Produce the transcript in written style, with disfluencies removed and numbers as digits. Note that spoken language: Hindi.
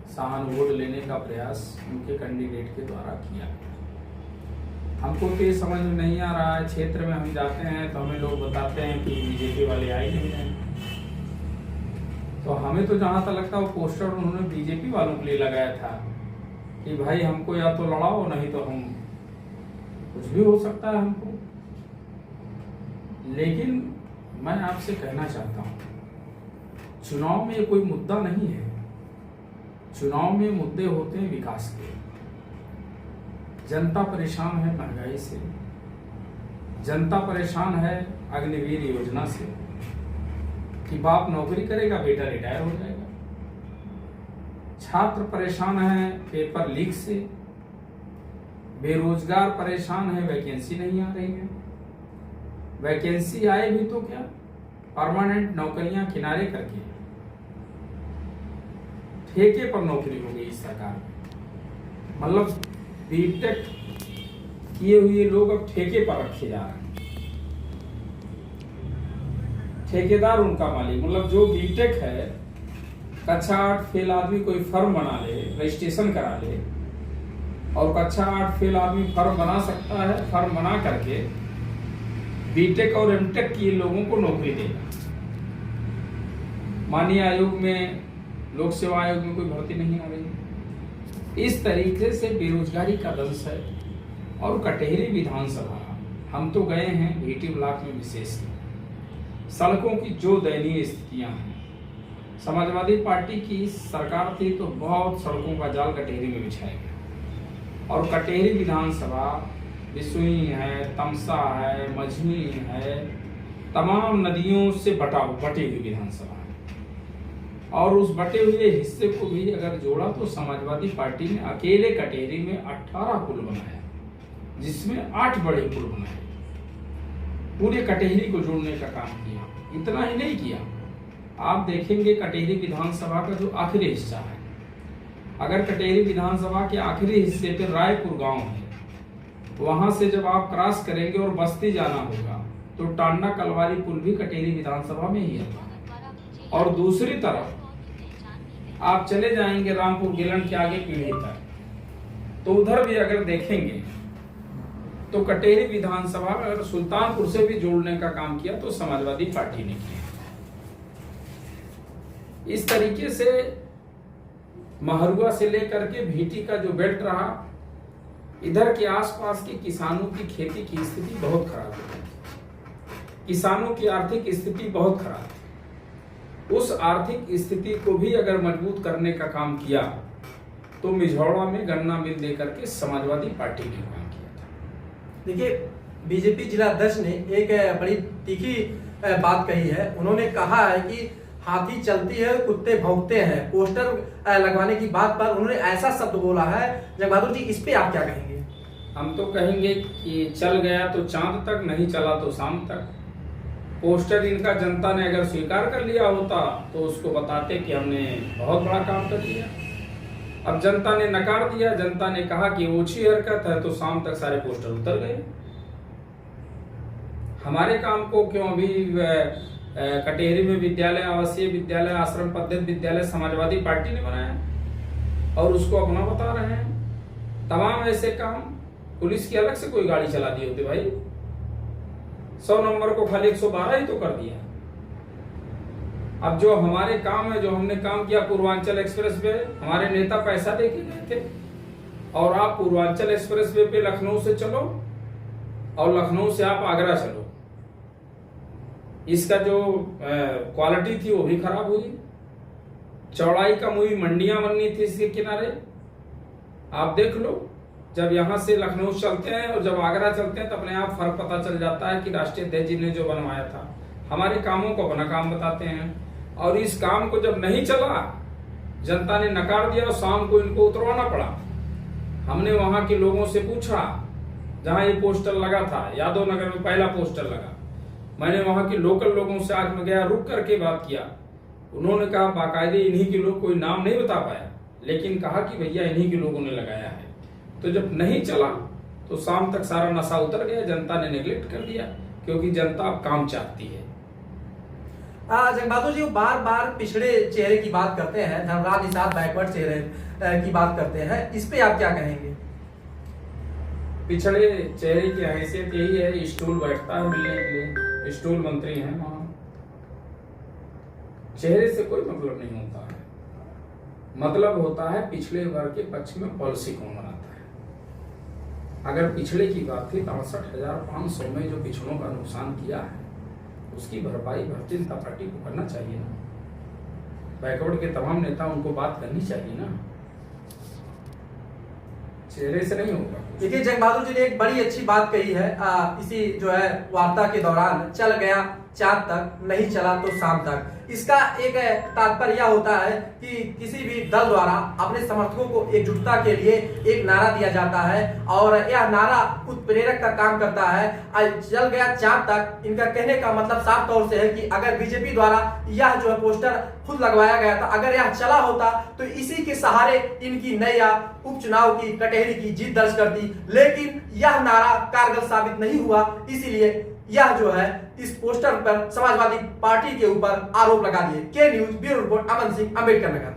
सहान वोट लेने का प्रयास उनके कैंडिडेट के द्वारा किया। हमको तो ये समझ में नहीं आ रहा है, क्षेत्र में हम जाते हैं तो हमें लोग बताते हैं कि बीजेपी वाले आए नहीं हैं। तो हमें तो जहां तक लगता है वो पोस्टर उन्होंने बीजेपी वालों के लिए लगाया था कि भाई हमको या तो लड़ाओ, नहीं तो हम कुछ भी हो सकता है हमको। लेकिन मैं आपसे कहना चाहता हूं, चुनाव में कोई मुद्दा नहीं है। चुनाव में मुद्दे होते हैं विकास के। जनता परेशान है महंगाई से, जनता परेशान है अग्निवीर योजना से कि बाप नौकरी करेगा बेटा रिटायर हो जाएगा। छात्र परेशान है पेपर लीक से, बेरोजगार परेशान है वैकेंसी नहीं आ रही है। वैकेंसी आए भी तो क्या, परमानेंट नौकरियां किनारे करके ठेके पर नौकरी हो गई इस सरकार में। मतलब बीटेक किए हुए लोग अब ठेके पर रखे जा रहे हैं, ठेकेदार उनका मालिक। मतलब जो बीटेक है, कक्षा 8 फेल आदमी कोई फर्म बना ले, रजिस्ट्रेशन करा ले, और कक्षा 8 फेल आदमी फर्म बना सकता है, फर्म बना करके बीटेक और एमटेक किए लोगों को नौकरी देगा। माननीय आयोग में, लोक सेवा आयोग में कोई भर्ती नहीं आ रही। इस तरीके से बेरोजगारी का दंश है। और कटेहरी विधानसभा हम तो गए हैं, भीटी ब्लॉक में विशेष सड़कों की जो दयनीय स्थितियां हैं। समाजवादी पार्टी की सरकार थी तो बहुत सड़कों का जाल कटेहरी में बिछाया गया। और कटेहरी विधानसभा बिसुई है, तमसा है, मझनी है, तमाम नदियों से बटी हुई विधानसभा है। और उस बटे हुए हिस्से को भी अगर जोड़ा तो समाजवादी पार्टी ने अकेले कटेहरी में 18 पुल बनाया, जिसमें 8 बड़े पुल बनाए, पूरे कटेहरी को जोड़ने का काम किया। इतना ही नहीं किया, आप देखेंगे कटेहरी विधानसभा का जो आखिरी हिस्सा है, अगर कटेहरी विधानसभा के आखिरी हिस्से पे रायपुर गांव है, वहां से जब आप क्रॉस करेंगे और बस्ती जाना होगा तो टांडा कलवारी पुल भी कटेहरी विधानसभा में ही आता है। और दूसरी तरफ आप चले जाएंगे रामपुर गिलन के आगे पीढ़ी तक, तो उधर भी अगर देखेंगे तो कटेहरी विधानसभा अगर सुल्तानपुर से भी जोड़ने का काम किया तो समाजवादी पार्टी ने किया। इस तरीके से महरुआ से लेकर के भीटी का जो बेल्ट रहा, इधर के आसपास के किसानों की खेती की स्थिति बहुत खराब है। किसानों की आर्थिक स्थिति बहुत खराब है। उस आर्थिक स्थिति को भी अगर मजबूत करने का काम किया तो मिझौड़ा में गन्ना मिल देकर के समाजवादी पार्टी ने काम किया था। देखिए, बीजेपी जिला अध्यक्ष ने एक बड़ी तीखी बात कही है। उन्होंने कहा है कि हाथी चलती है कुत्ते भौंकते हैं। पोस्टर लगवाने की बात पर उन्होंने ऐसा शब्द बोला है। जगबहादुर जी, इस पे आप क्या कहेंगे? हम तो कहेंगे कि चल गया तो चांद तक, नहीं चला तो शाम तक। पोस्टर इनका जनता ने अगर स्वीकार कर लिया होता तो उसको बताते कि हमने बहुत बड़ा काम कर लिया। अब जनता ने नकार दिया, जनता ने कहा कि ओछी हरकत है, तो शाम तक सारे पोस्टर उतर गए। हमारे काम को क्यों अभी कटेहरी में विद्यालय, आवासीय विद्यालय, आश्रम पद्धति विद्यालय समाजवादी पार्टी ने बनाया और उसको अपना बता रहे हैं। तमाम ऐसे काम पुलिस की अलग से कोई गाड़ी चला दी होती भाई, 100 नंबर को खाली 112 ही तो कर दिया। अब जो हमारे काम है, जो हमने काम किया पूर्वांचल एक्सप्रेस वे, हमारे नेता पैसा देके गए थे और आप पूर्वांचल एक्सप्रेस वे पे लखनऊ से चलो और लखनऊ से आप आगरा चलो, इसका जो क्वालिटी थी वो भी खराब हुई। चौड़ाई कम हुई, मंडियां बननी थी इसके किनारे, आप देख लो। जब यहां से लखनऊ चलते हैं और जब आगरा चलते हैं तो अपने आप फर्क पता चल जाता है कि राष्ट्रीय अध्यक्ष जी ने जो बनवाया था। हमारे कामों को अपना काम बताते हैं और इस काम को जब नहीं चला, जनता ने नकार दिया और शाम को इनको उतरवाना पड़ा। हमने वहां के लोगों से पूछा, जहां ये पोस्टर लगा था, यादव नगर में पहला पोस्टर लगा, मैंने वहां के लोकल लोगों से आज में गया, रुक करके बात किया। उन्होंने कहा बाकायदे इन्हीं के लोग, कोई नाम नहीं बता पाया, लेकिन कहा कि भैया इन्हीं के लोगों ने लगाया है। तो जब नहीं चला तो शाम तक सारा नशा उतर गया, जनता ने नेग्लेक्ट कर दिया, क्योंकि जनता अब काम चाहती है। जंग बहादुर जी बार बार पिछड़े चेहरे की बात करते हैं, धर्मराज निषाद बैकवर्ड चेहरे की बात करते हैं, इस पे आप क्या कहेंगे? पिछड़े चेहरे की हैसियत यही है, स्टूल बैठता है मिलने के लिए, स्टूल मंत्री हैं वहां, चेहरे से कोई मतलब नहीं होता है। मतलब होता है पिछड़े वर्ग के पक्ष में पॉलिसी कौन बनाता है। अगर पिछड़े की बात थी 63,500 में जो पिछड़ों का नुकसान किया है उसकी भरपाई भारतीय जनता पार्टी को करना चाहिए ना, बैकवर्ड के तमाम नेता उनको बात करनी चाहिए ना, चेहरे से नहीं होगा। देखिए जंग बहादुर जी ने एक बड़ी अच्छी बात कही है इसी जो है वार्ता के दौरान, चल गया चांद तक नहीं चला तो शाम तक। इसका एक तात्पर्य यह होता है कि किसी भी दल द्वारा अपने समर्थकों को एकजुटता के लिए एक नारा दिया जाता है और यह नारा उत्प्रेरक का काम करता है। चल गया चांद तक, इनका कहने का मतलब साफ तौर से है कि अगर बीजेपी द्वारा यह जो है पोस्टर खुद लगवाया गया था, अगर यह चला होता तो इसी के सहारे इनकी नया उपचुनाव की कटहरी की जीत दर्ज करती, लेकिन यह नारा कारगर साबित नहीं हुआ। इसीलिए यह जो है इस पोस्टर पर समाजवादी पार्टी के ऊपर आरोप लगा दिए। के news bureau report, Aman Singh, Ambedkar Nagar.